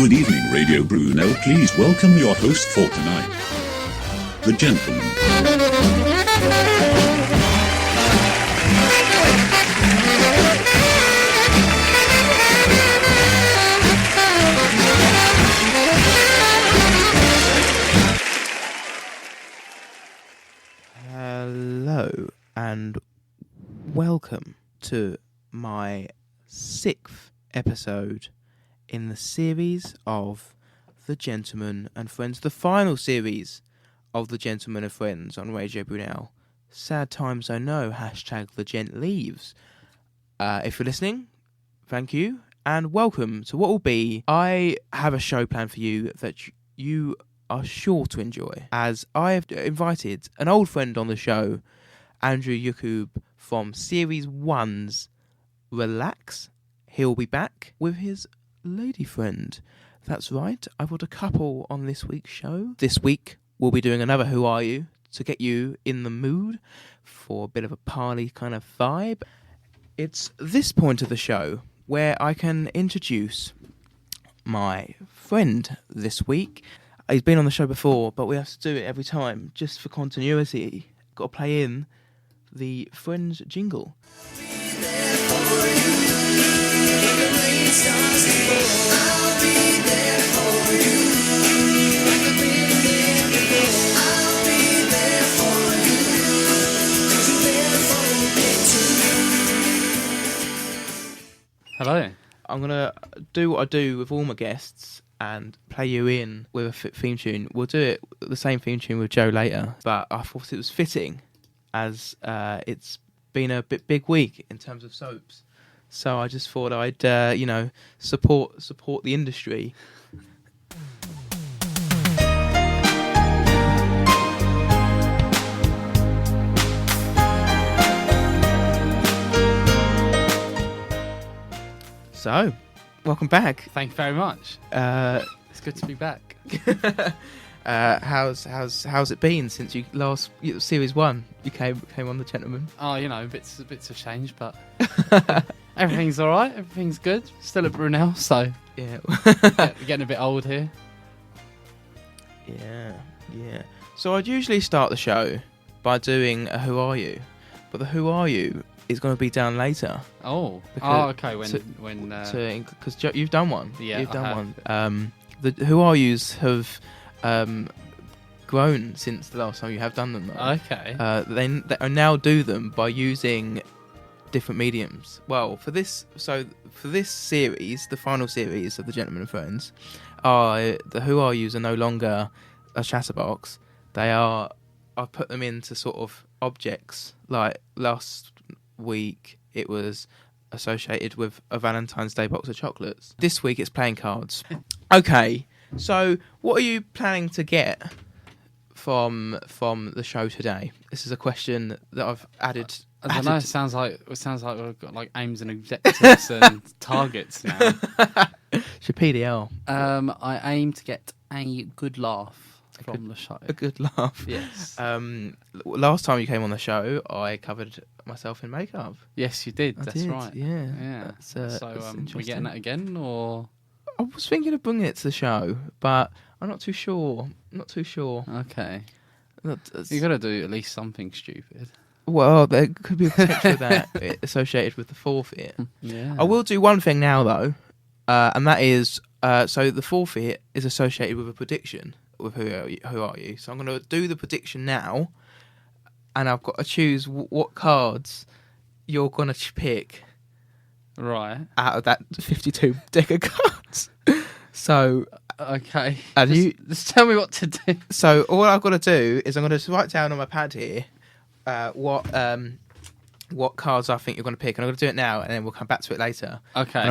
Good evening, Radio Brunel. Please welcome your host for tonight, the gentleman. Hello and welcome to my 6th episode in the series of The Gentleman and Friends, the final series of The Gentleman and Friends on Radio Brunel. Sad times I know, hashtag the gent leaves. If you're listening, thank you and welcome to what will be, I have a show planned for you that you are sure to enjoy, as I have invited an old friend on the show, Andrew Yacoub from Series 1's Relax. He'll be back with his lady friend. That's right, I've got a couple on this week's show. This week we'll be doing another Who Are You to get you in the mood for a bit of a party kind of vibe. It's this point of the show where I can introduce my friend this week. He's been on the show before, but we have to do it every time just for continuity. Got to play in the Friends jingle. Hello. I'm going to do what I do with all my guests and play you in with a theme tune. We'll do it the same theme tune with Joe later, but I thought it was fitting as it's been a big week in terms of soaps. So I just thought I'd, support the industry. So, welcome back. Thank you very much. It's good to be back. How's it been since you last Series 1? You came on The Gentleman. Oh, bits of change, but everything's all right. Everything's good. Still at Brunel, so Yeah. getting a bit old here. Yeah. So I'd usually start the show by doing a Who Are You, but the Who Are You is going to be down later. Oh, okay. Because you've done one. Yeah, you've done I have. one. The Who Are Yous have grown since the last time you have done them, though. Okay. They now do them by using different mediums. Well, for this series, the final series of The Gentleman and Friends, the Who Are Yous are no longer a chatterbox. I've put them into sort of objects. Like last week, it was associated with a Valentine's Day box of chocolates. This week, it's playing cards. Okay, so what are you planning to get from the show today? This is a question that I've added. I don't know. It sounds like we've got like aims and objectives and targets now. Should PDL. I aim to get a good laugh from the show. A good laugh. Yes. Last time you came on the show, I covered myself in makeup. Yes, you did. I That's did, right. Yeah. So we getting that again, or? I was thinking of bringing it to the show, but I'm not too sure. Okay. You got to do at least something stupid. Well, there could be a potential of that associated with the forfeit. Yeah. I will do one thing now, though, and that is, so the forfeit is associated with a prediction with Who Are You. So I'm going to do the prediction now, and I've got to choose what cards you're going to pick. Right. Out of that 52 deck of cards. So, okay. And just tell me what to do. So all I've got to do is I'm going to write down on my pad here what cards I think you're going to pick, and I'm going to do it now, and then we'll come back to it later. Okay.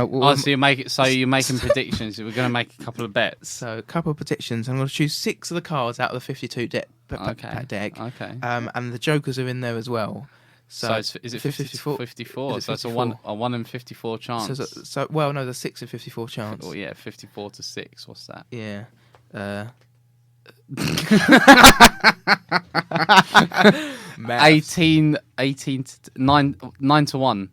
So you're making predictions. We're going to make a couple of bets. So a couple of predictions. I'm going to choose 6 of the cards out of the 52 deck. Okay. And the jokers are in there as well. So is it 54? 54. So it's a 1 in 54 chance. So no, there's 6 in 54 chance. Oh yeah, 54 to 6. What's that? Yeah. 18 to 9 to 1.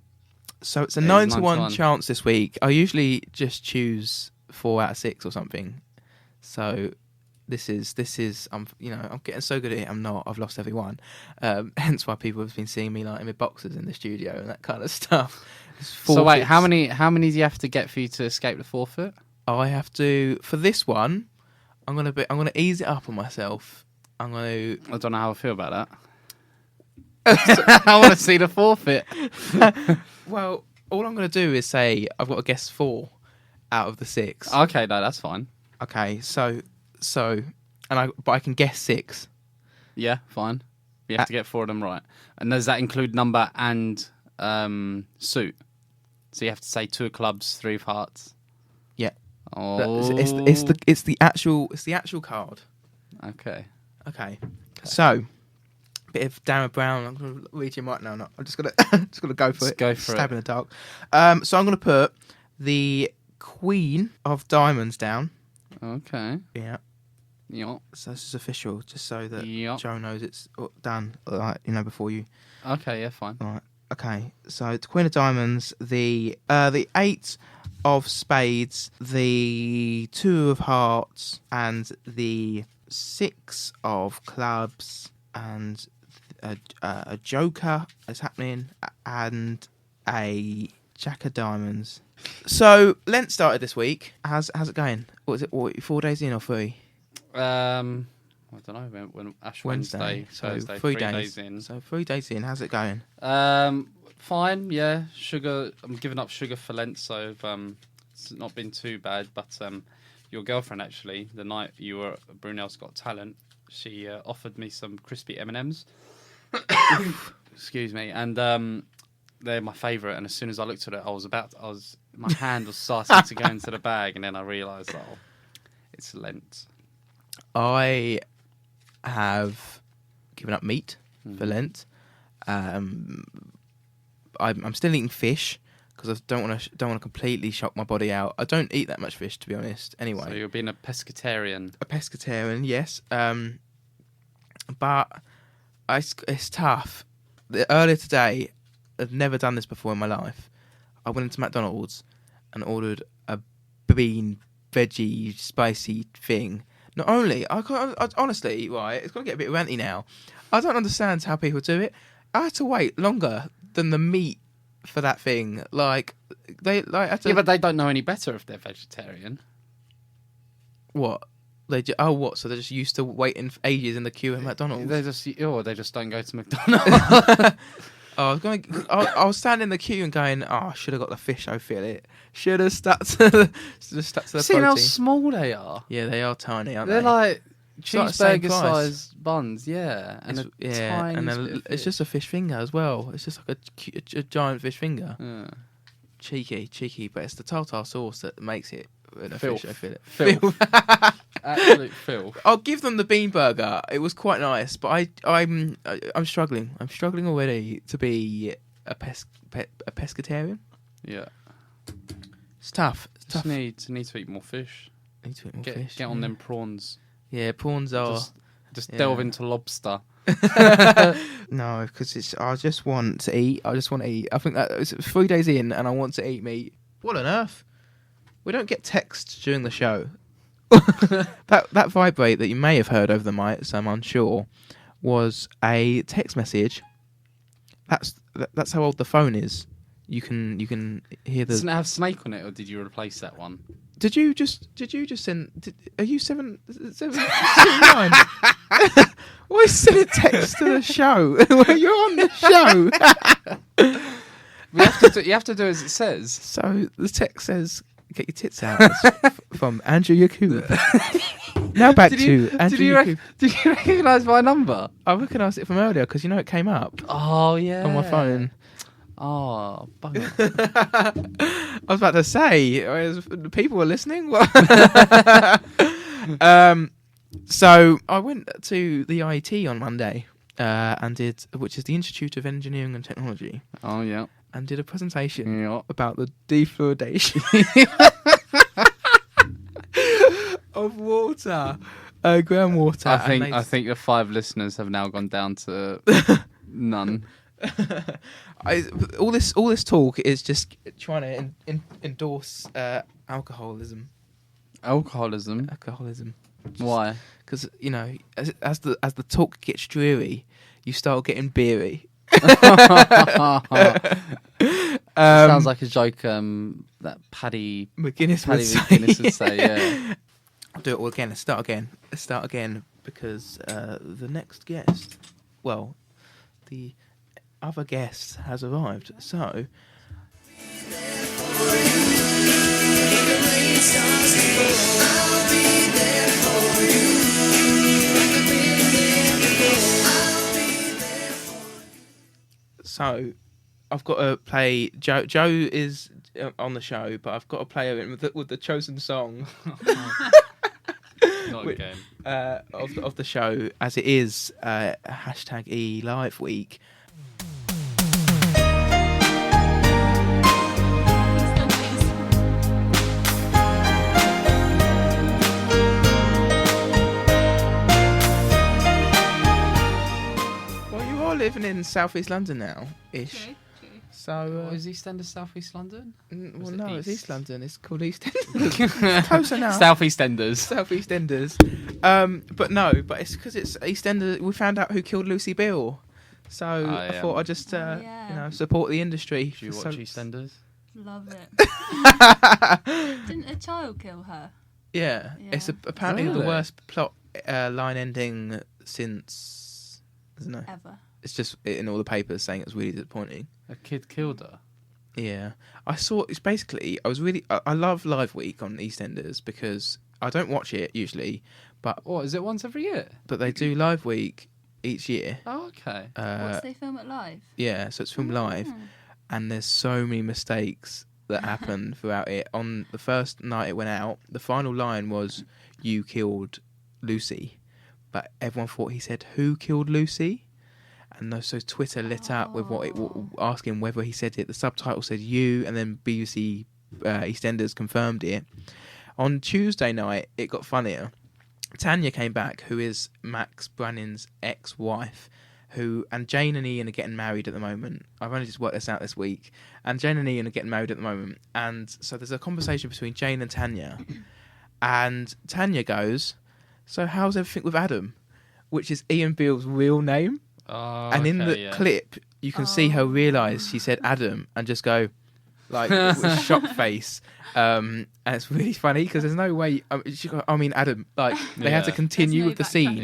So it's a 9 to 1 chance this week. I usually just choose 4 out of 6 or something. So this is I'm getting so good at it. I'm not. I've lost every one. Hence why people have been seeing me like in my boxers in the studio and that kind of stuff. So wait, how many do you have to get for you to escape the forfeit? I have to for this one. I'm gonna ease it up on myself. I don't know how I feel about that. I want to see the forfeit. Well, all I'm gonna do is say I've got to guess 4 out of the 6. Okay, no, that's fine. Okay, so but I can guess 6. Yeah, fine. You have to get 4 of them right. And does that include number and suit? So you have to say 2 of clubs, 3 of hearts. Yeah. Oh. It's the actual card. Okay. So, bit of Darren Brown. I'm gonna read him right now. No, I'm just gonna go for it. Go for Stab it. in the dark. So I'm gonna put the Queen of Diamonds down. Okay. Yeah. Yeah. So this is official, just so that Yep. Joe knows it's done. Like, before you. Okay. Yeah. Fine. Right. Okay. So the Queen of Diamonds, the 8 of Spades, the 2 of Hearts, and the 6 of Clubs, and a Joker is happening, and a Jack of Diamonds. So Lent started this week. How's it going? What is it? 4 days in or 3? I don't know. When Ash Wednesday, So Thursday, 3 days in. So 3 days in. How's it going? Fine. Yeah. Sugar. I'm giving up sugar for Lent, so it's not been too bad. But your girlfriend actually, the night you were at Brunel's Got Talent, she offered me some crispy M&Ms. Excuse me, and they're my favourite. And as soon as I looked at it, my hand was starting to go into the bag, and then I realised, it's Lent. I have given up meat for Lent. I'm still eating fish because I don't want to completely shock my body out. I don't eat that much fish, to be honest. Anyway, So you're being a pescatarian. A pescatarian, yes. But it's tough. Earlier today, I've never done this before in my life. I went into McDonald's and ordered a bean, veggie, spicy thing. Not only, I honestly, right, it's going to get a bit ranty now. I don't understand how people do it. I had to wait longer than the meat for that thing. Like, had to... Yeah, but they don't know any better if they're vegetarian. What? What? So they're just used to waiting for ages in the queue at McDonald's? They just don't go to McDonald's. I was standing in the queue and going, I should have got the fish. I feel it. Should have stuck to the See protein. how small they are. Yeah, they are tiny, aren't they? They're like cheeseburger cheeseburger-sized buns. Yeah, and tiny. And then it's just a fish finger as well. It's just like a giant fish finger. Yeah. Cheeky, but it's the tartar sauce that makes it. Filth. Fish, I feel it. Filth. Absolute filth. I'll give them the bean burger. It was quite nice, but I'm struggling. I'm struggling already to be a pescatarian. Yeah. It's tough. Just need to eat more fish. Need to eat more fish. Get on them prawns. Yeah, prawns are. Just delve into lobster. No, because I just want to eat. I think that it's 3 days in, and I want to eat meat. What on earth? We don't get text during the show. that vibrate that you may have heard over the mic, so I'm unsure, was a text message. That's how old the phone is. You can hear the. Doesn't it have Snake on it, or did you replace that one? Did you just send? Are you 7 9? Why send a text to the show? You're on the show. You have to do as it says. So the text says, "Get your tits out." From Andrew Yacoub. Now back to Andrew Yacoub. Did you recognise my number? I recognised it from earlier because it came up. Oh yeah. On my phone. Oh, bugger. I was about to say, people were listening. So I went to the IET on Monday which is the Institute of Engineering and Technology. Oh yeah. And did a presentation about the defluoridation of water, groundwater. I think the 5 listeners have now gone down to none. All this talk is just trying to endorse alcoholism. Alcoholism. Why? Because as the talk gets dreary, you start getting beery. Sounds like a joke that Paddy McGuinness would say. Yeah. I'll do it all again. Let's start again because the next guest, well, the other guest has arrived. So. So, I've got to play. Joe is on the show, but I've got to play her in with the chosen song. Not again. Of the show, as it is #E Live Week. Living in South East London now, ish. True. So is EastEnders South East London? Well, no, it's East London. It's called EastEnders. Closer now. South EastEnders. South EastEnders. But it's because it's EastEnders. We found out who killed Lucy Bill, so I thought I'd just support the industry. Do you watch EastEnders? Love it. Didn't a child kill her? Yeah. It's apparently the worst plot line ending since, isn't it? Ever. It's just in all the papers saying it's really disappointing. A kid killed her. Yeah, I saw. It's basically. I love Live Week on EastEnders because I don't watch it usually, but what is it once every year? But they do Live Week each year. Oh, okay. What, they film it live? Yeah, so it's filmed live, and there's so many mistakes that happen throughout it. On the first night it went out, the final line was "You killed Lucy," but everyone thought he said "Who killed Lucy?" And so Twitter lit up with asking whether he said it. The subtitle said "you," and then BBC EastEnders confirmed it. On Tuesday night, it got funnier. Tanya came back, who is Max Brannan's ex-wife, and Jane and Ian are getting married at the moment. I've only just worked this out this week. And Jane and Ian are getting married at the moment. And so there's a conversation between Jane and Tanya. And Tanya goes, "So how's everything with Adam?" Which is Ian Beale's real name. Oh, and in the clip, you can see her realise she said Adam and just go, like, with shock face. And it's really funny because there's no way. She go, I mean, Adam. Like, they had to continue with the scene.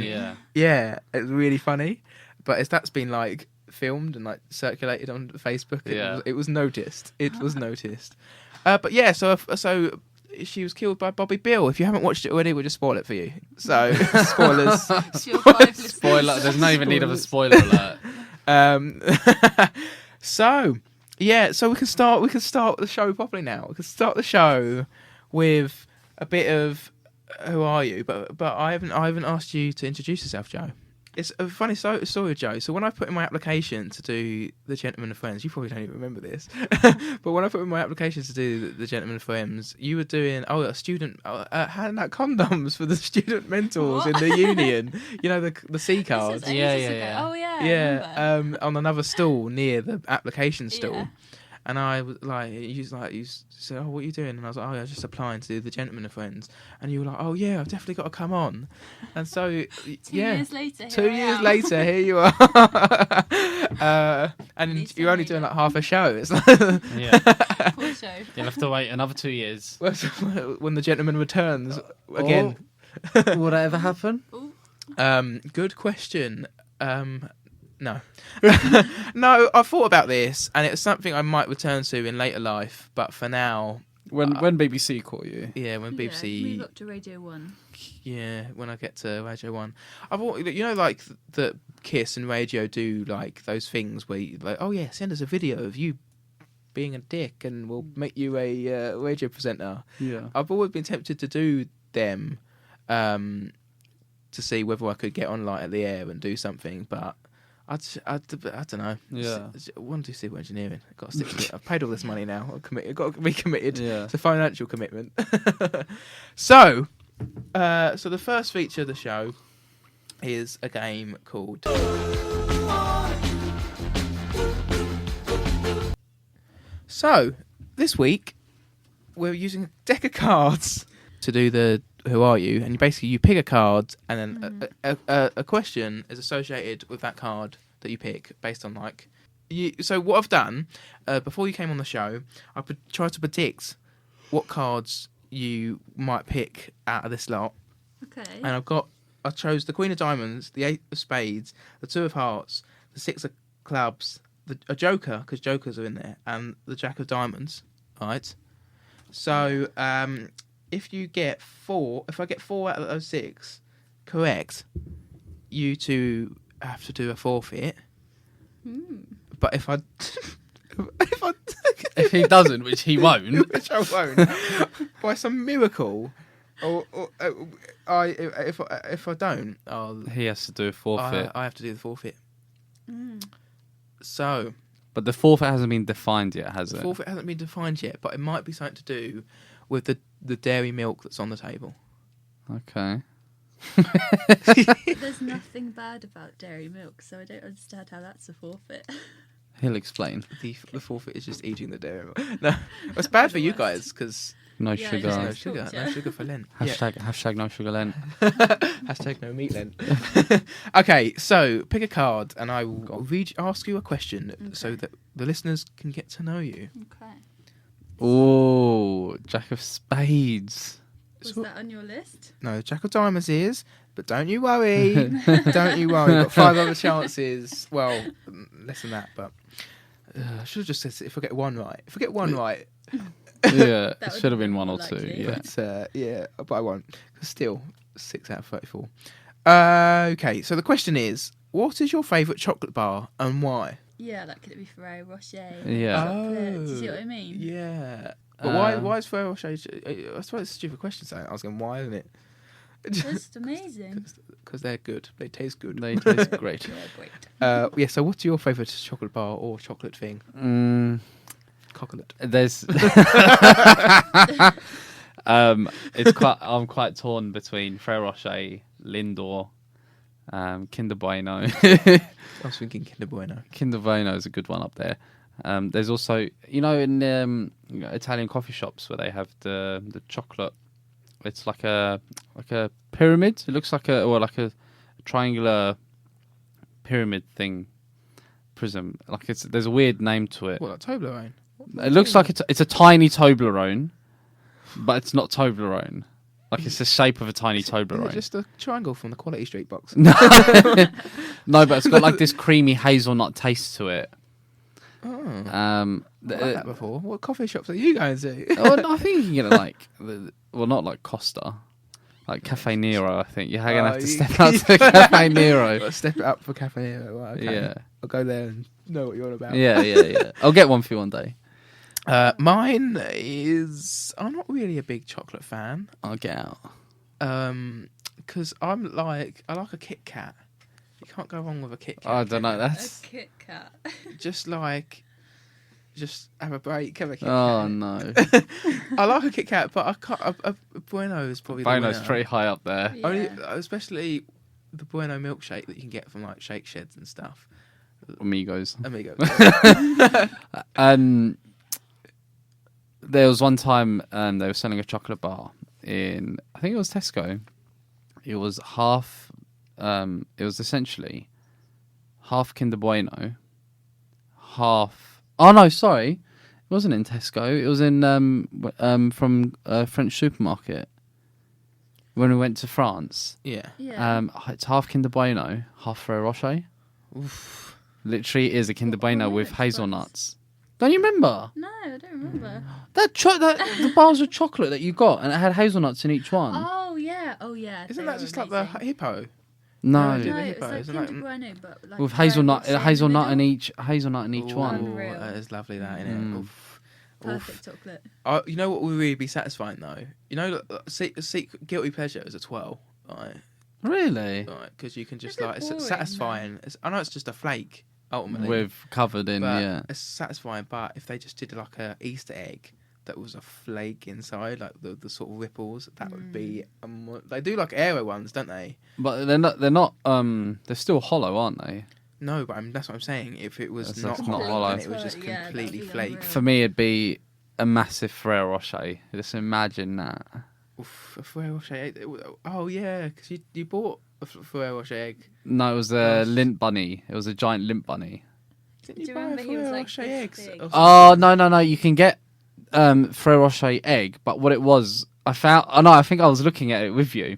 Yeah, it's really funny. But that's been, like, filmed and, like, circulated on Facebook. It was noticed. It was noticed. But yeah, so she was killed by Bobby Bill. If you haven't watched it already, we'll just spoil it for you. So, spoilers. Spoiler. There's not even need of a spoiler alert. So we can start the show properly now. We can start the show with a bit of who are you? But I haven't asked you to introduce yourself, Joe. It's a funny story, Joe. So when I put in my application to do The Gentleman and Friends, you probably don't even remember this, but when I put in my application to do The Gentleman and Friends, you were doing a student handing out condoms for the student mentors in the union. You know, the C cards. Yeah. Oh yeah. On another stall near the application stall. Yeah. And I was you said, "Oh, what are you doing?" And I was like, "Oh, I was just applying to do The Gentleman and Friends." And you were like, "Oh yeah, I've definitely got to come on." And so, 2 years later, here you are. And you're only doing like half a show. It's like full show. You'll have to wait another 2 years when The Gentleman returns again. Will that ever happen? Good question. No. No, I thought about this, and it's something I might return to in later life, but for now... When BBC call you? Yeah, when BBC... Move up to Radio 1. Yeah, when I get to Radio 1. I've like, that Kiss and Radio do, like, those things where you, like, oh yeah, send us a video of you being a dick, and we'll make you a radio presenter. Yeah. I've always been tempted to do them, to see whether I could get on, like, at the air and do something, but... I don't know. Yeah. I want to do civil engineering. I've got to stick to it. I've paid all this money now. I've got to be committed to financial commitment. So the first feature of the show is a game called... So, this week, we're using a deck of cards to do the Who Are You, and you pick a card, and then a question is associated with that card that you pick based on like. So what I've done before you came on the show, I tried to predict what cards you might pick out of this lot. Okay. And I chose the Queen of Diamonds, the Eight of Spades, the Two of Hearts, the Six of Clubs, a Joker, because Jokers are in there, and the Jack of Diamonds. Right. So if I get 4 out of those 6 correct, you two have to do a forfeit. But if he doesn't, which he won't, which I won't, by some miracle, or if I don't, he has to do a forfeit. I have to do the forfeit. So, but the forfeit hasn't been defined yet, has it? The forfeit hasn't been defined yet, but it might be something to do with the dairy milk that's on the table. Okay. There's nothing bad about dairy milk, so I don't understand how that's a forfeit. He'll explain. The forfeit is just eating the dairy milk. No, it's bad for you guys because no sugar. No sugar for Lent. Hashtag no sugar Lent. Hashtag no meat Lent. Okay, so pick a card, and I will ask you a question so that the listeners can get to know you. Okay. Oh, Jack of Spades. Was that on your list? No, Jack of Diamonds is, but don't you worry. Don't you worry. You've got 5 other chances. Well, less than that, but I should have just said if I get one right. If I get one right. Yeah, it should have been 1 or 2. Yeah. But I won't. Still, 6 out of 34. Okay, so the question is, what is your favourite chocolate bar and why? Yeah, like could it be Ferrero Rocher? Yeah. Chocolate? Do you see what I mean? Yeah. But why is Ferrero Rocher? I suppose it's a stupid question. So I was going, why isn't it? Just amazing. Because they're good. They taste good. They taste great. They're great. So what's your favourite chocolate bar or chocolate thing? Chocolate. There's. I'm quite torn between Ferrero Rocher, Lindor, Kinder Bueno. I was thinking Kinder Bueno. Kinder Bueno is a good one up there. There's also, in Italian coffee shops where they have the chocolate. It's like a pyramid. It looks like a triangular pyramid thing, prism. There's a weird name to it. What, like Toblerone? It looks like it's a tiny Toblerone, but it's not Toblerone. Like it's the shape of a tiny Toblerone. Is it just a triangle from the Quality Street box? No, but it's got like this creamy hazelnut taste to it. Oh, I've had that before. What coffee shops are you going to? I think you can get it not like Costa, like Cafe Nero. I think you're going to have to step out to Cafe Nero. Step it up for Cafe Nero. Well, okay. Yeah, I'll go there and know what you're on about. Yeah. I'll get one for you one day. Mine is. I'm not really a big chocolate fan. I'll get out. Because I like a Kit Kat. You can't go wrong with a Kit Kat. I don't know. That's a Kit Kat. just have a break. Have a Kit Kat. Oh no. I like a Kit Kat, but I can't. A Bueno is probably. Bueno's pretty high up there. Yeah. Only, especially the Bueno milkshake that you can get from like Shake Sheds and stuff. Amigos. There was one time they were selling a chocolate bar in, I think it was Tesco. It was half. It was essentially half Kinder Bueno, half. Oh no, sorry, it wasn't in Tesco. It was in from a French supermarket when we went to France. Yeah. It's half Kinder Bueno, half Ferrero Rocher. Oof. Literally is a Kinder Bueno with hazelnuts. Don't you remember? No, I don't remember. The bars of chocolate that you got, and it had hazelnuts in each one. Oh yeah. Isn't that just like the hippo? No, No, the it's like hippos, Kinder Bueno, but like with Ferrero hazelnut Rocher in the each one. Unreal. That is lovely, that, isn't it? middle. Oof. Perfect chocolate. You know what would really be satisfying though? You know, guilty pleasure is a twirl, right? Really? Right, because you can just It's a like bit it's boring, satisfying. I know it's just a flake ultimately, With covered in, but yeah. it's satisfying. But if they just did like a Easter egg that was a flake inside, like the sort of ripples, that would be. They do like Aero ones, don't they? But they're not. They're still hollow, aren't they? No, but that's what I'm saying. If it was That's not not hollow, hollow. and it was just Yeah, completely that'd be flake. unreal. For me, it'd be a massive Ferrero Rocher. Just imagine that. Oof, a Ferrero Rocher egg. Oh yeah, because you bought a Ferrero Rocher egg. No, it was a lint bunny. It was a giant lint bunny. Didn't Do you you buy a remember he was Ferrero like Rocher this eggs? big? or Oh something? no! You can get Ferrero Rocher egg, but what it was, I found. Oh no, I think I was looking at it with you,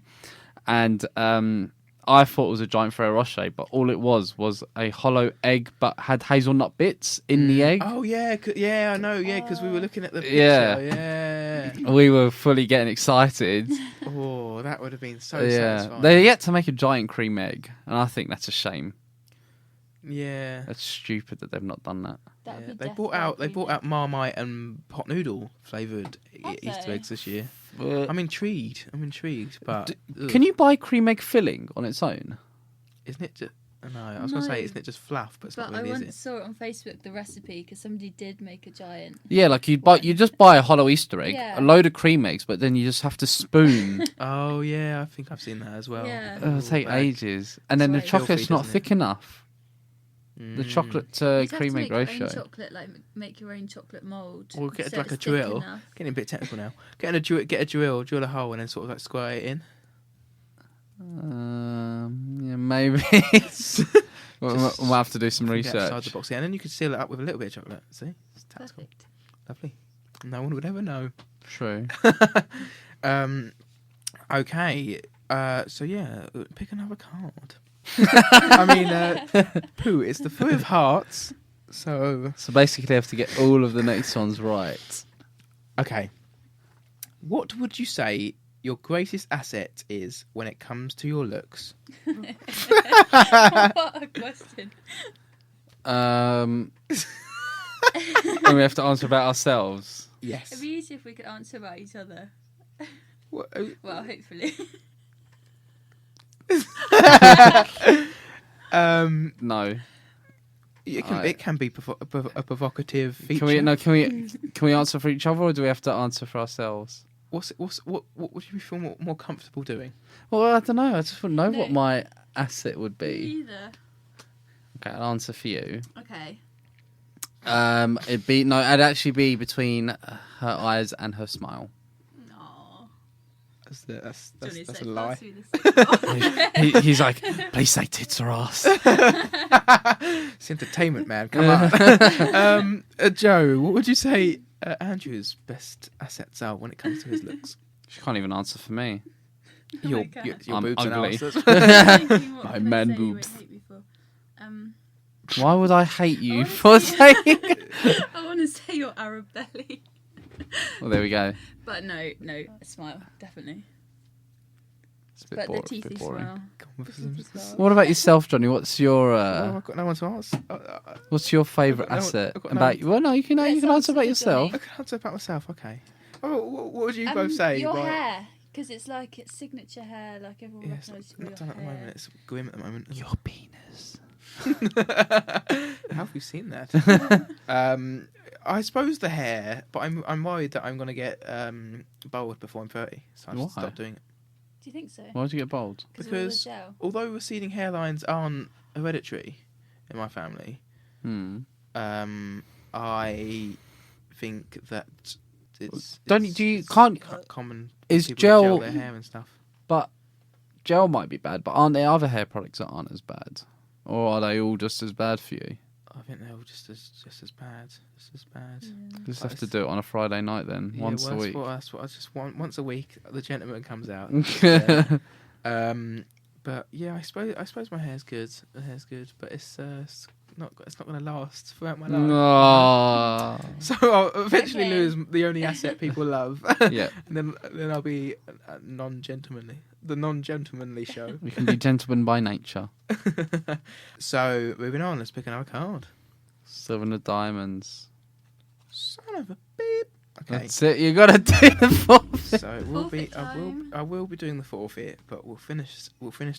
and I thought it was a giant Ferrero Rocher, but all it was a hollow egg, but had hazelnut bits in the egg. Oh yeah, I know. Yeah, because we were looking at the picture. Yeah. Yeah. We were fully getting excited. Oh, that would have been so Yeah, satisfying. they yet to make a giant cream egg, and I think that's a shame. Yeah. That's stupid that they've not done that. That would Yeah, be they death brought by out agreement. Marmite and pot noodle flavoured Have Easter they? eggs this year. I'm intrigued, but Can you buy cream egg filling on its own? Isn't it just? No, I was going to say, No. isn't it just fluff? But it's But not I really, is once it? saw it on Facebook, the recipe, because somebody did make a giant. Yeah, like you just buy a hollow Easter egg, Yeah. a load of cream eggs, but then you just have to spoon. Oh yeah, I think I've seen that as well. Yeah. It'll take Bag. ages, and then the That's right. chocolate's Filthy, not doesn't it? thick enough. The Mm. chocolate You'd have cream to egg make your ratio. own chocolate, like make your own chocolate mould. Or get so like it's a thick drill. enough. Getting a bit technical now. Get a drill a hole, and then sort of like square it in. Yeah, maybe. we'll have to do some Think outside the research. box, yeah, and then you could seal it up with a little bit of chocolate. See, it's tactical. Perfect. Lovely. No one would ever know. True. Okay. So yeah, pick another card. I mean, Pooh, it's the Four of Hearts. So So basically, I have to get all of the next ones right. okay. What would you say your greatest asset is when it comes to your looks? What a question. And we have to answer about ourselves. Yes. It'd be easy if we could answer about each other. What, Well, hopefully. No. it can be a provocative feature. Can we answer for each other, or do we have to answer for ourselves? What would you feel more comfortable doing? Well, I don't know. I just want to know No. what my asset would be. Either. Okay, I'll answer for you. Okay. It'd actually be between her eyes and her smile. No. That's Johnny a said lie. last week this He's like, please say tits or ass. It's entertainment, man. Come on. Joe, what would you say Andrew's best assets are when it comes to his looks? She can't even answer for me. Your I'm boobs and ugly. arses. My My man man boobs. boobs. Why would I hate you I for wanna say- saying? I want to say your Arab belly. Well, there we go. But no, a smile, definitely. It's a bit, But boring, the teethy boring. smile. The teethy smile. What about yourself, Johnny? What's your I've got no one to ask. what's your favourite I've got no- asset I've got no about one- you? Well, no, you can Let's answer answer about for yourself. Johnny. I can answer about myself. Okay. Oh, what would you both say? Your Right. hair, because it's like it's signature hair, like everyone Yeah, it's recognises not your done at the hair. moment. It's grim at the moment. Your penis. How have you seen that? I suppose the hair, but I'm worried that I'm going to get bald before I'm 30, so I should Why? stop doing it. Do you think so? Why would you get bald? Because of all the gel. although receding hairlines aren't hereditary in my family, I think that it's Can't common. is people gel- gel their hair and stuff. but gel might be bad, but aren't there other hair products that aren't as bad? Or are they all just as bad for you? I think they're all just as bad. Just as bad. Just But have to it's- do it on a Friday night then, Yeah, once well, a that's week. That's what I just want. Once a week, the gentleman comes out. But yeah, I suppose my hair's good. The hair's good, but it's not going to last throughout my life. Aw. So I'll eventually Okay. lose the only asset people love. Yeah. and then I'll be non-gentlemanly. The non-gentlemanly show. We can be gentlemen by nature. So moving on, let's pick another card. 7 of diamonds. Son of a beep. Okay. That's it. You gotta do the fourth. So it will be. Forfeit I will be doing the forfeit, but we'll finish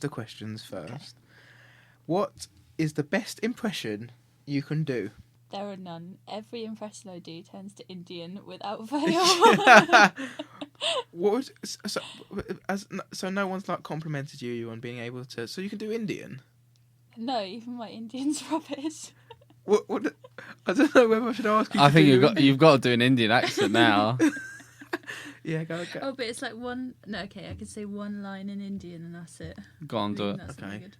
the questions first. What is the best impression you can do? There are none. Every impression I do turns to Indian without fail. What would, so no one's like complimented you on being able to. So you can do Indian. No, even my Indian's rubbish. What? I don't know whether I should ask you. I to think do you've got to do an Indian accent now. Yeah, go. Oh, but it's like one. No, okay, I could say one line in Indian and that's it. Go on, do it. That's Okay. really good.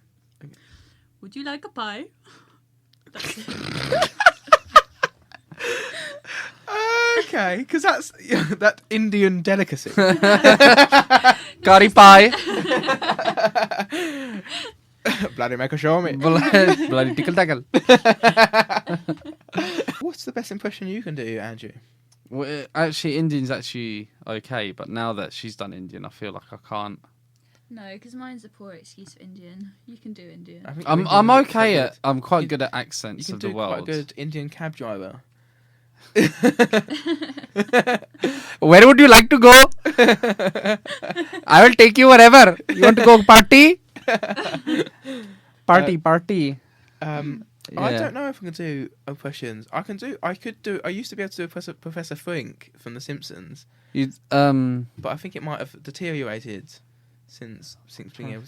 Would you like a pie? That's it. Okay, because that's that Indian delicacy. Curry pie. Bloody make a show me. Bloody tickle tackle. What's the best impression you can do, Andrew? Well, actually, Indian's actually okay, but now that she's done Indian, I feel like I can't. No, because mine's a poor excuse for Indian. You can do Indian. I think I'm Indian is okay quite at. I'm quite You- good at good. You accents can of do the quite a world. good Indian cab driver. Where would you like to go? I will take you wherever. You want to go party? Party. I Yeah. don't know if I can do impressions. I could do. I used to be able to do Professor Frink from The Simpsons, You but I think it might have deteriorated since being able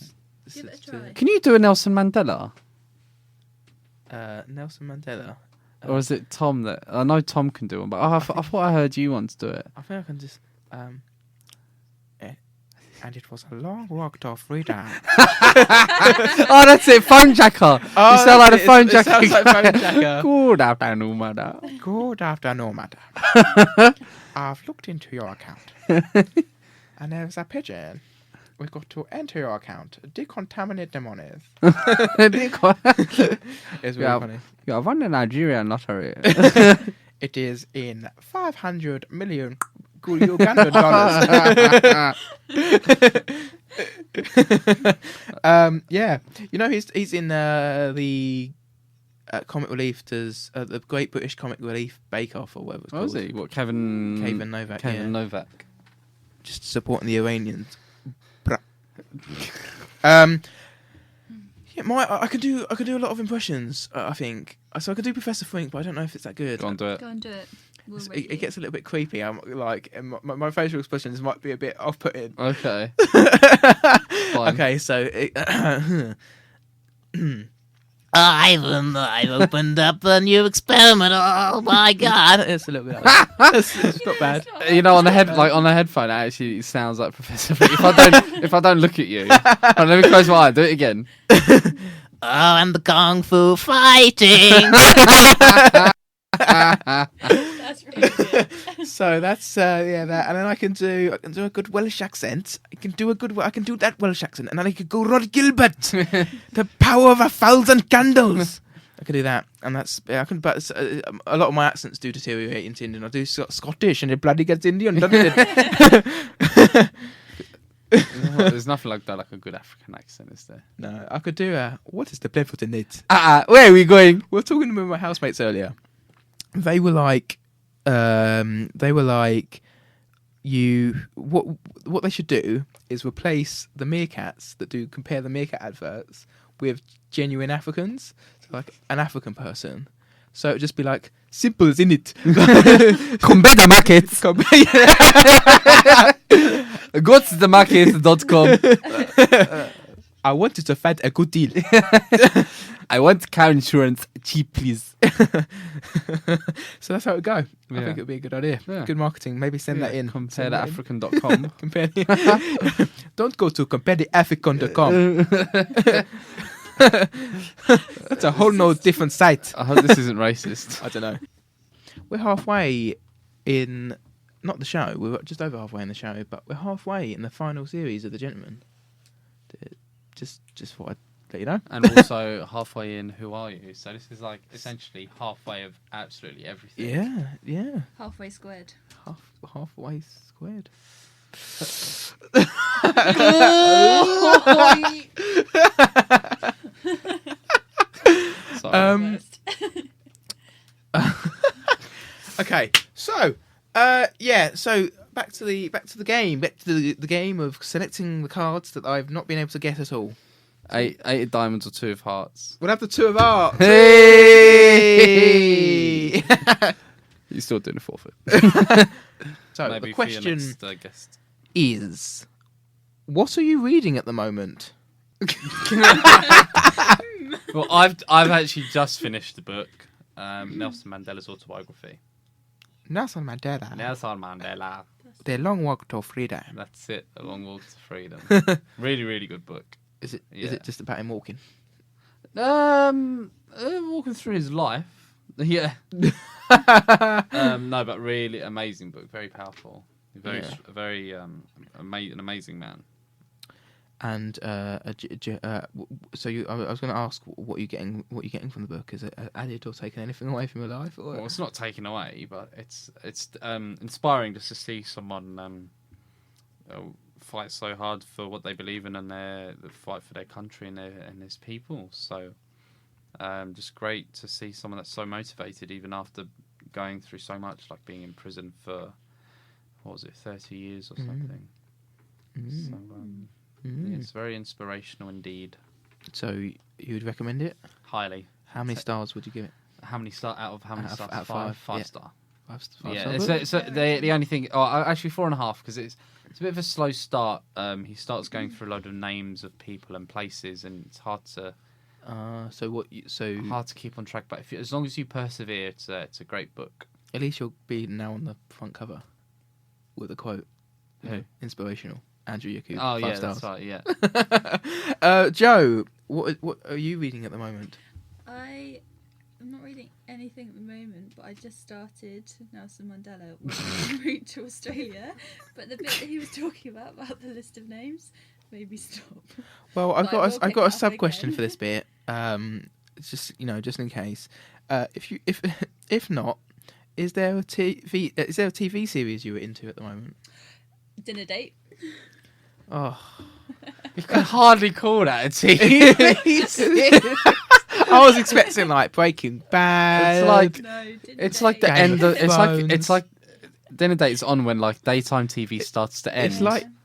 Give it a try. Can you do a Nelson Mandela? Nelson Mandela. Or is it Tom that... I know Tom can do one, but I thought I heard you once do it. I think I can just. And it was a long walk to freedom. Oh, that's it. Phone jacker. Oh, you sound like a that's it. phone It jacker. sounds like phone jacker. Good afternoon, madam. Good afternoon, madam. I've looked into your account, and there's a pigeon. We've got to enter your account, decontaminate the money. It's really funny. You have won the Nigerian lottery. It is in 500 million Ugandan dollars. Yeah, you know he's in the Comic Relief does the Great British Comic Relief Bake Off or whatever it's What called. was he? What, Kevin Novak. Kevin yeah. Novak. Just supporting the Iranians. Yeah, I could do a lot of impressions. I think so. I could do Professor Frink, but I don't know if it's that good. Go on, do it. Go and do it. We'll It, rate it gets a little bit creepy. I'm like and my facial expressions might be a bit off-putting. Okay. Fine. Okay, so I've opened up a new experiment. Oh my god, it's a little bit. Like it's not bad. You know, on the headphone, it actually sounds like Professor Frink. If I don't look at you, let me close my eye. Do it again. Oh, and the kung fu fighting. That's really good. So that's that, and then I can do a good Welsh accent. I can do that Welsh accent, and then I could go Rod Gilbert, the power of 1,000 candles. I could do that, and that's I can. But a lot of my accents do deteriorate into Indian. I do Scottish, and it bloody gets Indian, doesn't it? There's nothing like that, like a good African accent, is there? No, I could do what is the playful in it? Where are we going? We were talking with my housemates earlier. They were like, what they should do is replace the meerkats that do compare the meerkat adverts with genuine Africans, so like an African person. So it'd just be like, simple as in it. Compare the markets. Go to themarket.com. I wanted to find a good deal. I want car insurance cheap, please. So that's how it would go. I Yeah. think it would be a good idea. Yeah. Good marketing. Maybe send that in. Compare Send the that in. African.com. Compare the Don't go to comparetheafricon.com. That's a whole no different site. I hope this isn't racist. I don't know. We're halfway in, not the show, we're just over halfway in the show, but we're halfway in the final series of The Gentleman. Just thought I'd let you know. And also halfway in Who Are You? So this is like essentially halfway of absolutely everything. Yeah. Halfway squared. Halfway squared. Sorry. Okay, so so back to the game, back to the game of selecting the cards that I've not been able to get at all. Eight of diamonds or 2 of hearts. We'll have the 2 of hearts. Hey! You're still doing a forfeit. So Maybe the for your question next guest. is, what are you reading at the moment? Well, I've actually just finished the book, Nelson Mandela's autobiography. Nelson Mandela. Nelson Mandela. The Long Walk to Freedom. That's it. A Long Walk to Freedom. Really, really good book. Is it? Yeah. Is it just about him walking? Walking through his life. Yeah. No, but really amazing book. Very powerful. Very an amazing man. And so I was going to ask what you're getting from the book. Is it added or taken anything away from your life? Or? Well, it's not taken away, but it's inspiring just to see someone fight so hard for what they believe in and the fight for their country and his people. So just great to see someone that's so motivated even after going through so much, like being in prison for 30 years or something. So yeah, it's very inspirational indeed. So you would recommend it? Highly. How many stars would you give it? How many stars out of how many stars? Out of five. yeah. Star. Five Yeah, star. so the only thing. Oh, actually 4.5 because it's a bit of a slow start. He starts going through a load of names of people and places, and it's hard to. Hard to keep on track, but as long as you persevere, it's a great book. At least you'll be now on the front cover with a quote. Who? Inspirational. Andrew Yacoub. Oh 5 yeah, stars. that's right. Yeah. Joe, what are you reading at the moment? I'm not reading anything at the moment, but I just started Nelson Mandela en route to Australia. But the bit that he was talking about the list of names made me stop. Well, I've But got a sub question for this bit. It's just in case. If not, is there a TV series you were into at the moment? Dinner Date. Oh, You can hardly call that a TV series. I was expecting like Breaking Bad. It's like No, Dinner it's Date. like the Game end. of It's like Dinner Date's on when like daytime TV starts to end.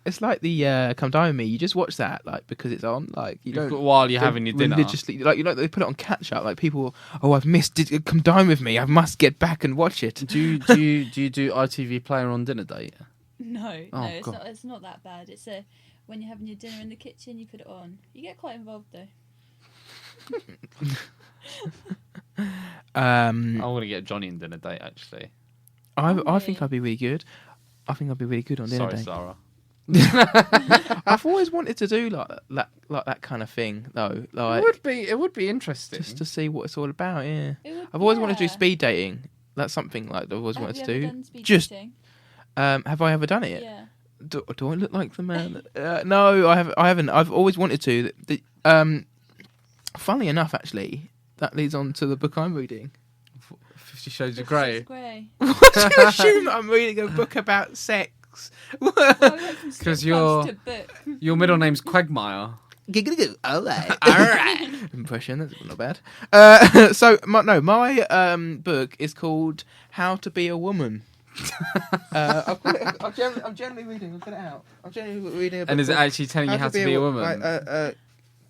It's like the Come Dine With Me. You just watch that like because it's on. Like you don't while you're having your dinner. Religiously, like they put it on catch up. Like people, I've missed it. Come Dine With Me. I must get back and watch it. Do you do ITV Player on Dinner Date? No, Oh, it's God. not. It's not that bad. It's when you're having your dinner in the kitchen, you put it on. You get quite involved though. I want to get Johnny in Dinner Date actually. I think I'd be really good. I think I'd be really good on Dinner Sorry, Date. Sarah. I've always wanted to do like that kind of thing though. Like It would be interesting. just to see what it's all about. Yeah, It would- I've always wanted to do yeah. speed dating. That's something like I've always Have wanted you to ever do. done speed Just dating? have I ever done it? Yeah. Do I look like the man? No, I haven't. I've always wanted to. Funnily enough, actually, that leads on to the book I'm reading. 50 Shades of 50 Shades Grey. of Grey. What do you assume that I'm reading a book about sex? Well, we went from strip 'Cause clubs you're- to book. Your middle name's Quagmire. All right. Impression, that's not bad. So my book is called How to Be a Woman. I'm generally reading. I'll get it out. I'm generally reading a book. And is it called actually telling you how to be a woman?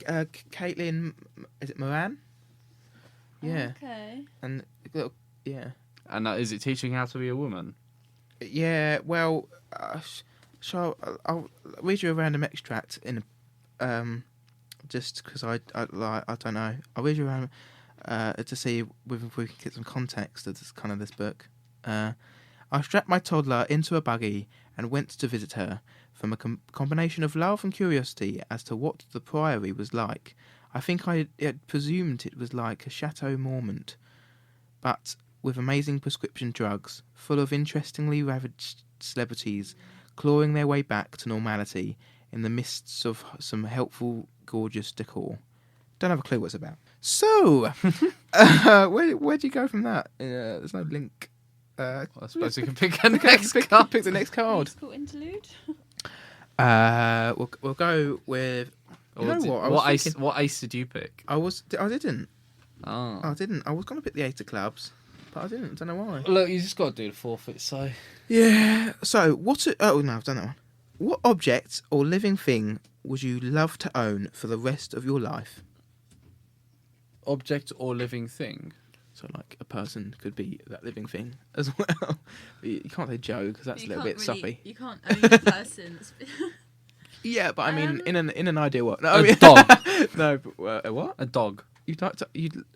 Caitlin, is it Moran? Yeah, Okay. and yeah, And is it teaching how to be a woman? yeah. Well, so I'll read you a random extract in, just because I don't know. I'll read you around to see if we can get some context of this book. I strapped my toddler into a buggy and went to visit her. From a combination of love and curiosity as to what the Priory was like, I think I had presumed it was like a Chateau Marmont, but with amazing prescription drugs, full of interestingly ravaged celebrities clawing their way back to normality in the midst of some helpful, gorgeous decor. Don't have a clue what it's about. So, where'd you go from that? There's no link. I suppose we can pick a next card. Pick the next card. Musical interlude. We'll go with. You know what? What ace did you pick? I didn't. Oh. I didn't. I was going to pick the Eight of Clubs, but I didn't. Don't know why. Look, you just got to do the forfeit, so... Yeah. So, oh, no, I've done that one. What object or living thing would you love to own for the rest of your life? Object or living thing? So, like, a person could be that living thing as well. But you can't say Joe, because that's a little bit soppy. You can't own a person. Yeah, but I mean, in an ideal world. A dog. No, but, a what? A dog. You'd like to,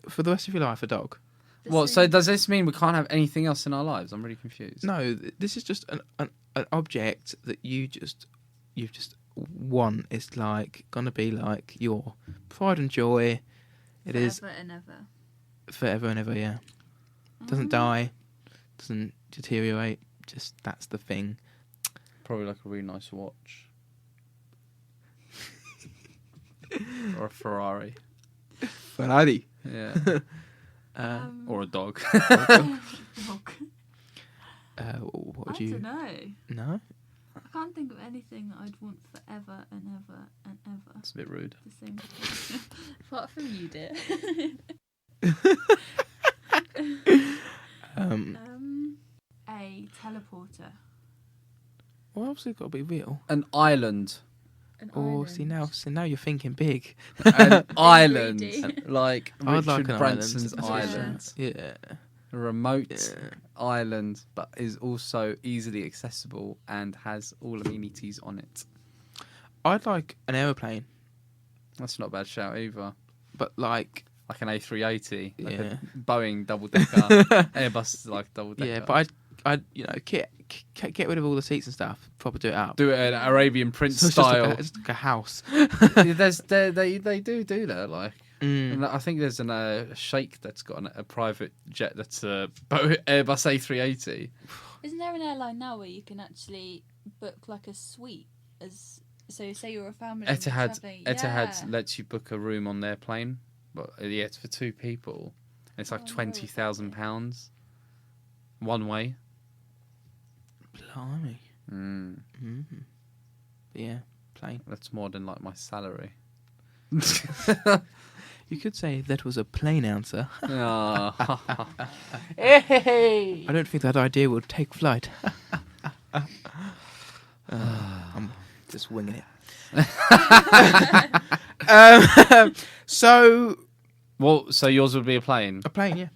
for the rest of your life, a dog? What? So does this mean we can't have anything else in our lives? I'm really confused. No, this is just an object that you've just want. It's like gonna be like your pride and joy. It is Forever and ever. forever and ever. Yeah, doesn't die, doesn't deteriorate. Just that's the thing. Probably like a really nice watch. Or a Ferrari. Ferrari. Yeah. Or a dog. Dog. What would I you? don't know. No. I can't think of anything that I'd want forever and ever and ever. That's a bit rude. The same thing. Apart from you, dear. A teleporter. Well, obviously, it's got to be real. An island. An Oh, island. see now you're thinking big. An island. greedy. Like I would Richard like an Branson's island. island. Yeah. A remote Yeah. island, but is also easily accessible and has all amenities on it. I'd like an aeroplane, That's not a bad shout either. but like Like an A380, like Yeah. a Boeing double decker. Airbus is like double decker. yeah, but I'd get rid of all the seats and stuff. Proper do it up. do it in Arabian Prince So it's style. just like a house. They do that. Like, Mm. and I think there's a sheikh that's got a private jet that's a Airbus A380. Isn't there an airline now where you can actually book like a suite as so say you're a family Etihad travelling- Etihad lets you book a room on their plane, but yeah, it's for 2 people. It's like Oh, no, £20,000 one way. Blimey. Mm-hmm. Yeah, plane. That's more than like my salary. You could say that was a plain answer. Ah. I don't think that idea will take flight. I'm just winging it. So Well, so yours would be a plane. a plane, yeah.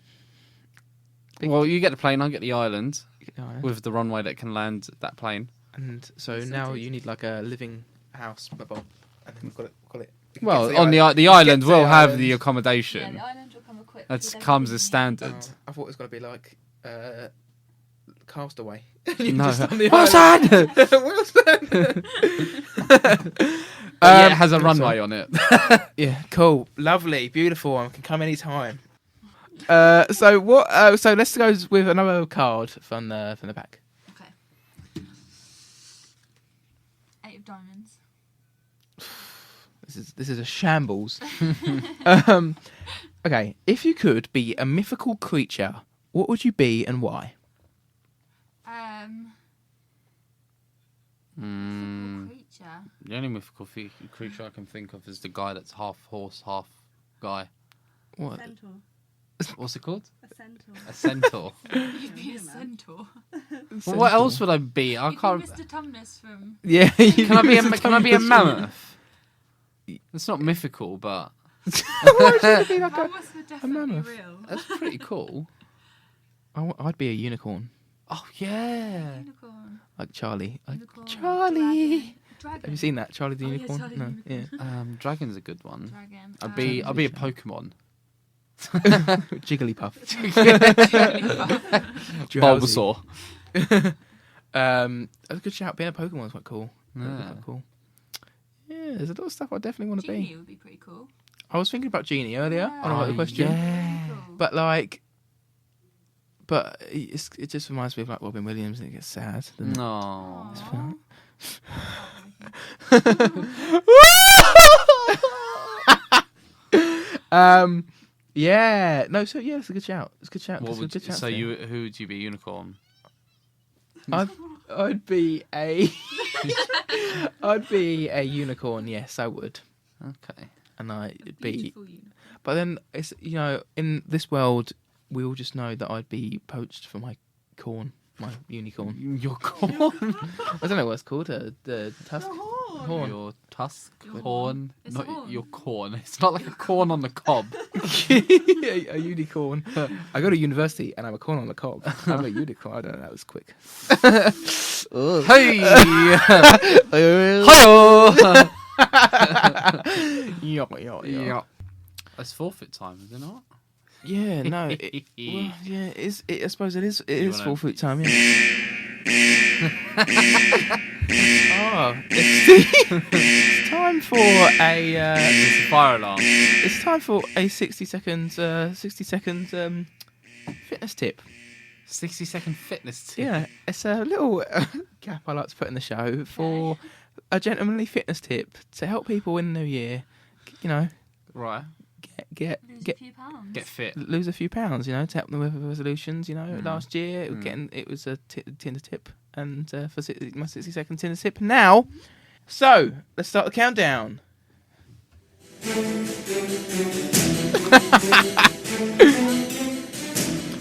Big- Well, you get the plane, I'll get the island Alright. with the runway that can land that plane. And so Sorted. now you need like a living house, bubble, and then we've got it. Well, Gets on the island. island, Gets we'll have island. the Yeah, accommodation. the island will come equipped. That with comes as everything you standard. I thought it was going to be like Castaway. No. Just on the Wilson! Wilson! Yeah, it has a so- runway on it. Yeah, cool, lovely, beautiful. I can come anytime. So what? So let's go with another card from the pack. need. Okay. 8 of diamonds. This is a shambles. Okay, if you could be a mythical creature, what would you be and why? Creature. The only mythical creature I can think of is the guy that's half horse, half guy. What? Centaur. What's it called? A centaur. A centaur. You'd be a centaur. Well, what else would I be? I You'd can't. be Mr. Tumnus from. Yeah. Can I be a mammoth? It's not mythical, but Mammoths would definitely mammoth. be real. that's pretty cool. I'd be a unicorn, Oh yeah. Unicorn. like Charlie. Like Unicorn. Charlie. Dragon. Have you seen that, Charlie the Oh, yeah, Unicorn? Charlie the No. Unicorn. Dragon's a good one. Dragon. I'd be a Pokemon. Yeah. Jigglypuff. Drowsy. Bulbasaur. That's a good shout. Being a Pokemon is quite cool. That'd be Yeah. quite cool. Yeah, there's a lot of stuff I definitely want to Genie be. would be pretty cool. I was thinking about Genie earlier Yeah. on about the Oh, question, yeah. Cool. but it just reminds me of like Robin Williams, and it gets sad. doesn't it? No. Yeah, no. So yeah, it's a good shout. It's a good shout. What It's a would good you, shout so for you? Who would you be? Unicorn. I'd be a I'd be a unicorn. Yes, I would. Okay. And I'd be. Beautiful unicorn. But then it's in this world we all just know that I'd be poached for my corn, my unicorn. Your corn. I don't know what it's called. The tusk horn. Your tusk. Your Horn. It's a Not horn. your corn. It's not like a corn on the cob. A unicorn. I go to university and I'm a corn on the cob. I'm a unicorn. I don't know. That was quick. Hey. Hi-oh. Yeah. It's forfeit time, is it not? Yeah, no. Well, yeah, I suppose it is. It is wanna- 4 foot time. Yeah. It's time for a. It's a fire alarm. It's time for a 60-second fitness tip. 60-second fitness tip. Yeah, it's a little gap I like to put in the show for a gentlemanly fitness tip to help people in the new year. You know, Right. get Lose a few pounds. Get fit. lose a few pounds. You know, to help them with resolutions. You know, last year it was a Tinder tip, and for my 60-second Tinder tip now. So let's start the countdown.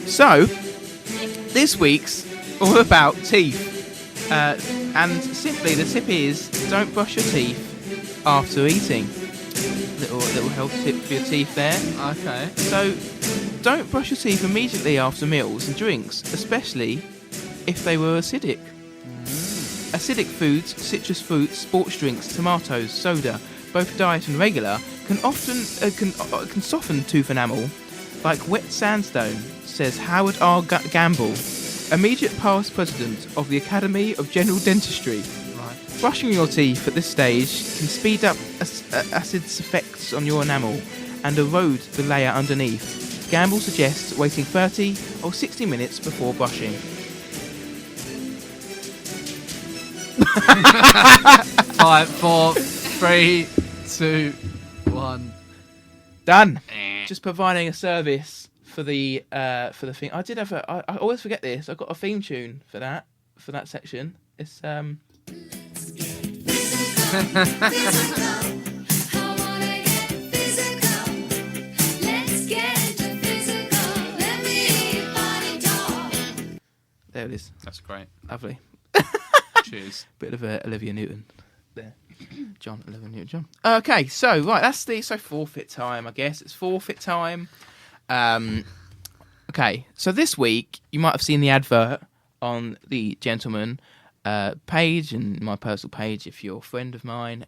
So this week's all about teeth, and simply the tip is don't brush your teeth after eating. Little health tip for your teeth there. Okay. So don't brush your teeth immediately after meals and drinks, especially if they were acidic. Acidic foods, citrus fruits, sports drinks, tomatoes, soda, both diet and regular, can often can soften tooth enamel like wet sandstone, says Howard R. Gamble, immediate past president of the Academy of General Dentistry. Right. Brushing your teeth at this stage can speed up acid's effects on your enamel and erode the layer underneath. Gamble suggests waiting 30 or 60 minutes before brushing. 5, 4, 3, 2, 1. Done. Just providing a service for the thing. I did have I always forget this. I've got a theme tune for that section. It's there it is. That's great. Lovely. Cheers. Bit of Olivia Newton there. Olivia Newton-John. Okay, so right, that's forfeit time, I guess. It's forfeit time. Okay, so this week you might have seen the advert on the Gentleman page and my personal page if you're a friend of mine.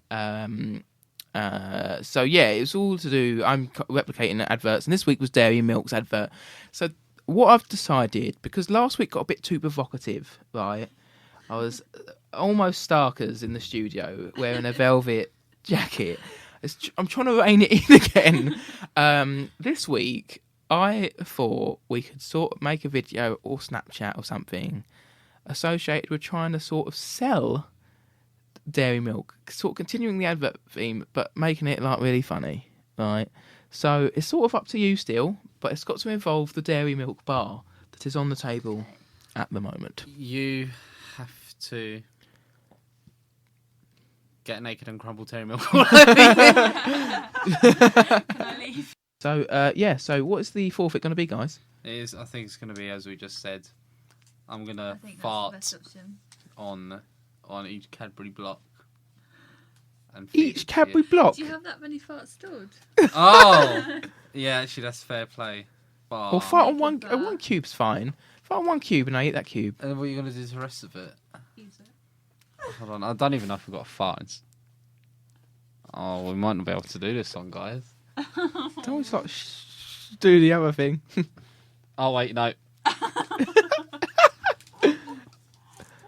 So yeah, it's all to do. I'm replicating the adverts, and this week was Dairy Milk's advert. So what I've decided, because last week got a bit too provocative, right? I was almost starkers in the studio wearing a velvet jacket. I'm trying to rein it in again. This week, I thought we could sort of make a video or Snapchat or something associated with trying to sort of sell Dairy Milk, sort of continuing the advert theme, but making it like really funny, right? So it's sort of up to you still, but it's got to involve the Dairy Milk bar that is on the table at the moment. You have to get naked and crumble Dairy Milk. Can I leave? So so what is the forfeit going to be, guys? I think it's going to be, as we just said, I'm going I to think that's the fart best option. on each Cadbury block. And Each feed Cadbury you. block? Do you have that many farts stored? Oh! Yeah, actually, that's fair play. But, Or fart on Naked bar. one cube's fine. Fart on one cube and I eat that cube. and then what are you going to do to the rest of it? Use it. Hold on, I don't even know if we've got farts. Oh, we might not be able to do this one, guys. Don't always like do the other thing. Oh, wait, no.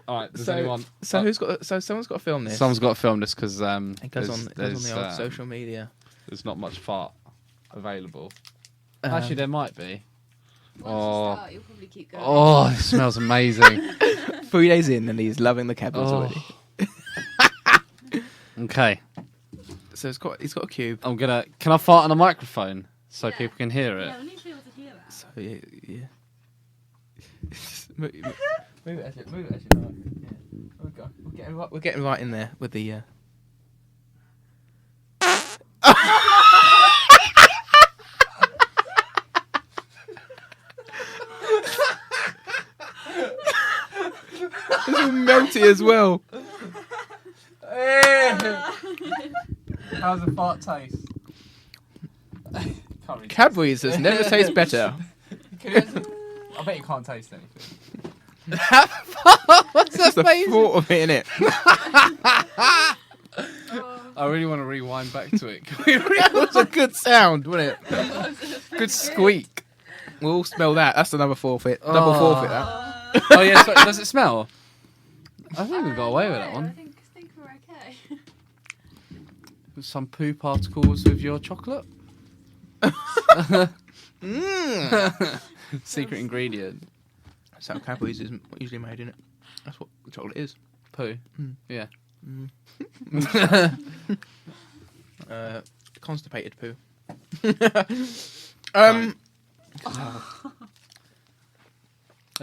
Alright, does anyone... So who's got? So someone's got to film this. Someone's got to film this because It goes on the old social media. there's not much fart available. Um, Actually, there might be. Once Oh. you start, you'll probably keep going. Oh, it smells amazing. 3 days in and he's loving the cabins Oh. already. Okay, So he's got a cube. I'm gonna. Can I fart on a microphone so Yeah. people can hear it? Yeah, we need to be able to hear that. So yeah. move it as you like. Yeah. We're getting right in there with the. It's all melty as well. How's the fart taste? Cadbury's has never tasted better. I bet you can't taste anything. What's the thought of it, innit? I really want to rewind back to it. It was a good sound, wasn't it? Good squeak. We'll all smell that. That's another forfeit. Double forfeit, that. Oh yeah, so, does it smell? I think we got away with that I one. think we're okay. Some poo particles with your chocolate. Secret ingredient. That's how Cadbury's is usually made, isn't it? That's what the chocolate is. Poo. Mm. Yeah. Constipated poo.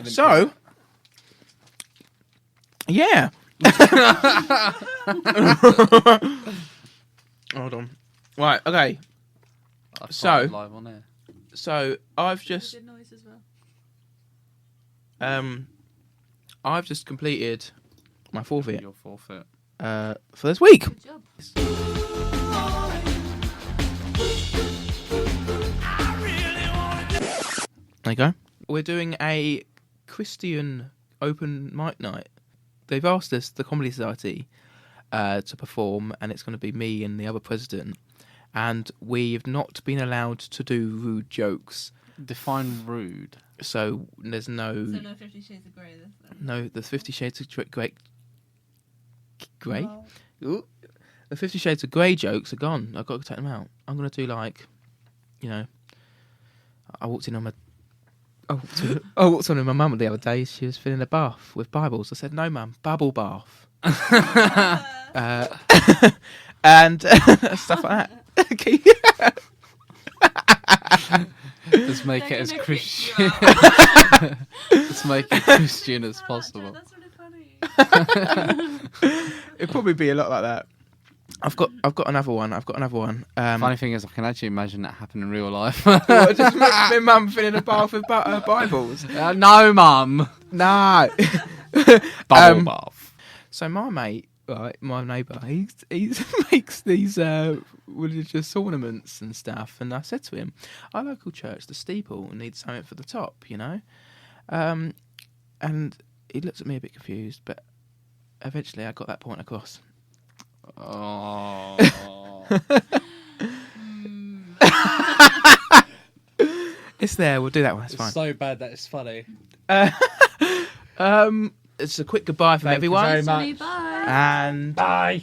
So, yeah. Hold on. Right. Okay. I So- farted live on air. So I've just Good noise as well. I've just completed my forfeit Your forfeit. for this week. Good job. There you go. We're doing a Christian open mic night. They've asked us, the Comedy Society, to perform, and it's going to be me and the other president. And we've not been allowed to do rude jokes. Define rude. So there's no... So no 50 Shades of Grey this then? No, the 50 Shades of Grey... Grey? Oh. Ooh. The 50 Shades of Grey jokes are gone. I've got to take them out. I'm going to do like, you know... I walked in on my... I walked on with my mum the other day. She was filling a bath with Bibles. I said, "No, mum, bubble bath." And stuff like that. Okay. Let's make it They're as gonna Christian. kick you out. Let's make it Christian as Oh, possible. That's really funny. It'd probably be a lot like that. I've got another one. Funny thing is, I can actually imagine that happen in real life. What, just my mum filling a bath with Bibles. No, mum. No. Bubble bath. So my mate, right, my neighbour, he makes these religious ornaments and stuff, and I said to him, "Our local church, the steeple, needs something for the top, you know." And he looked at me a bit confused, but eventually I got that point across. Oh. It's there. We'll do that one. It's It's fine. so bad that it's funny. It's a quick goodbye from everyone. very much. Sorry, bye. And Bye.